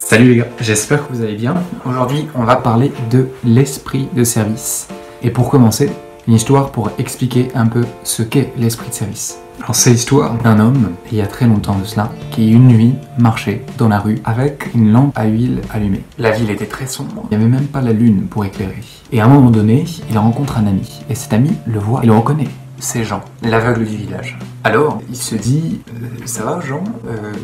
Salut les gars, j'espère que vous allez bien. Aujourd'hui, on va parler de l'esprit de service. Et pour commencer, une histoire pour expliquer un peu ce qu'est l'esprit de service. Alors c'est l'histoire d'un homme, il y a très longtemps de cela, qui une nuit marchait dans la rue avec une lampe à huile allumée. La ville était très sombre, il n'y avait même pas la lune pour éclairer. Et à un moment donné, il rencontre un ami. Et cet ami le voit et le reconnaît. C'est Jean, l'aveugle du village. Alors, il se dit ça va Jean,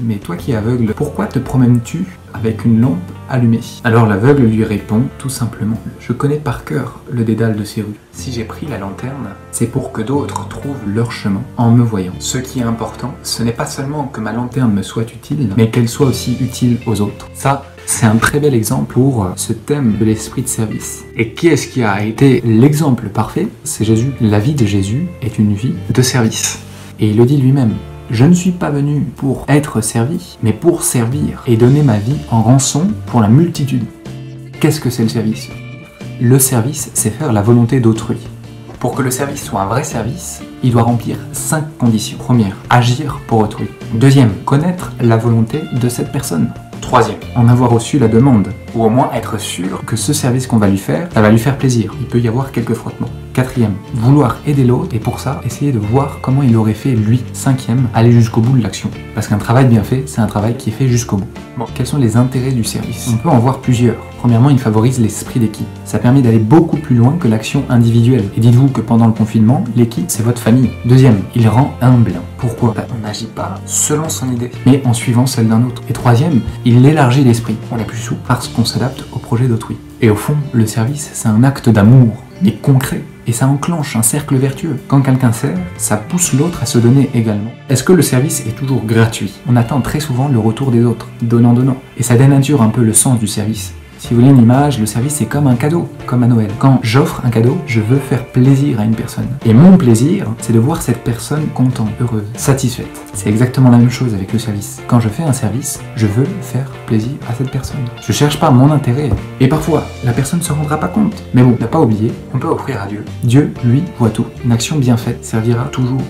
mais toi qui es aveugle, pourquoi te promènes-tu avec une lampe allumée? Alors l'aveugle lui répond tout simplement, je connais par cœur le dédale de ces rues. Si j'ai pris la lanterne, c'est pour que d'autres trouvent leur chemin en me voyant. Ce qui est important, ce n'est pas seulement que ma lanterne me soit utile, mais qu'elle soit aussi utile aux autres. Ça, c'est un très bel exemple pour ce thème de l'esprit de service. Et qui est-ce qui a été l'exemple parfait? C'est Jésus. La vie de Jésus est une vie de service. Et il le dit lui-même. Je ne suis pas venu pour être servi, mais pour servir et donner ma vie en rançon pour la multitude. Qu'est-ce que c'est le service? Le service, c'est faire la volonté d'autrui. Pour que le service soit un vrai service, il doit remplir 5 conditions. Première, agir pour autrui. Deuxième, connaître la volonté de cette personne. Troisième, en avoir reçu la demande, ou au moins être sûr que ce service qu'on va lui faire, ça va lui faire plaisir. Il peut y avoir quelques frottements. Quatrième, vouloir aider l'autre, et pour ça, essayer de voir comment il aurait fait lui. Cinquième, aller jusqu'au bout de l'action. Parce qu'un travail bien fait, c'est un travail qui est fait jusqu'au bout. Bon, quels sont les intérêts du service? On peut en voir plusieurs. Premièrement, il favorise l'esprit d'équipe. Ça permet d'aller beaucoup plus loin que l'action individuelle. Et dites-vous que pendant le confinement, l'équipe, c'est votre famille. Deuxième, il rend humble. Pourquoi? On n'agit pas selon son idée, mais en suivant celle d'un autre. Et troisième, il élargit l'esprit. On est plus souple parce qu'on s'adapte au projet d'autrui. Et au fond, le service, c'est un acte d'amour, mais concret. Et ça enclenche un cercle vertueux. Quand quelqu'un sert, ça pousse l'autre à se donner également. Est-ce que le service est toujours gratuit? On attend très souvent le retour des autres, donnant. Et ça dénature un peu le sens du service. Si vous voulez une image, le service c'est comme un cadeau, comme à Noël. Quand j'offre un cadeau, je veux faire plaisir à une personne. Et mon plaisir, c'est de voir cette personne contente, heureuse, satisfaite. C'est exactement la même chose avec le service. Quand je fais un service, je veux faire plaisir à cette personne. Je cherche pas mon intérêt. Et parfois, la personne ne se rendra pas compte. Mais bon, n'a pas oublié, on peut offrir à Dieu. Dieu, lui, voit tout. Une action bien faite servira toujours.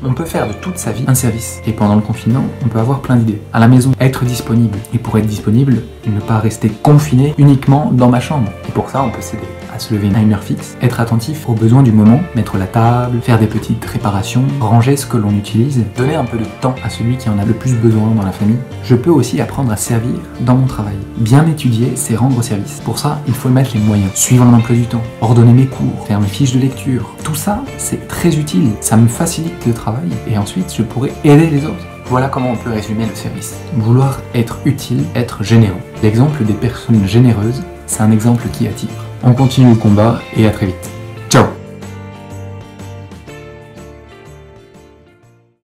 On peut faire de toute sa vie un service. Et pendant le confinement, on peut avoir plein d'idées. À la maison, être disponible. Et pour être disponible, ne pas rester confiné uniquement dans ma chambre. Et pour ça, on peut s'aider à se lever à une heure fixe, être attentif aux besoins du moment, mettre la table, faire des petites réparations, ranger ce que l'on utilise, donner un peu de temps à celui qui en a le plus besoin dans la famille. Je peux aussi apprendre à servir dans mon travail. Bien étudier, c'est rendre service. Pour ça, il faut mettre les moyens, suivre mon emploi du temps, ordonner mes cours, faire mes fiches de lecture. Tout ça, c'est très utile. Ça me facilite le travail et ensuite, je pourrai aider les autres. Voilà comment on peut résumer le service. Vouloir être utile, être généreux. L'exemple des personnes généreuses, c'est un exemple qui attire. On continue le combat et à très vite.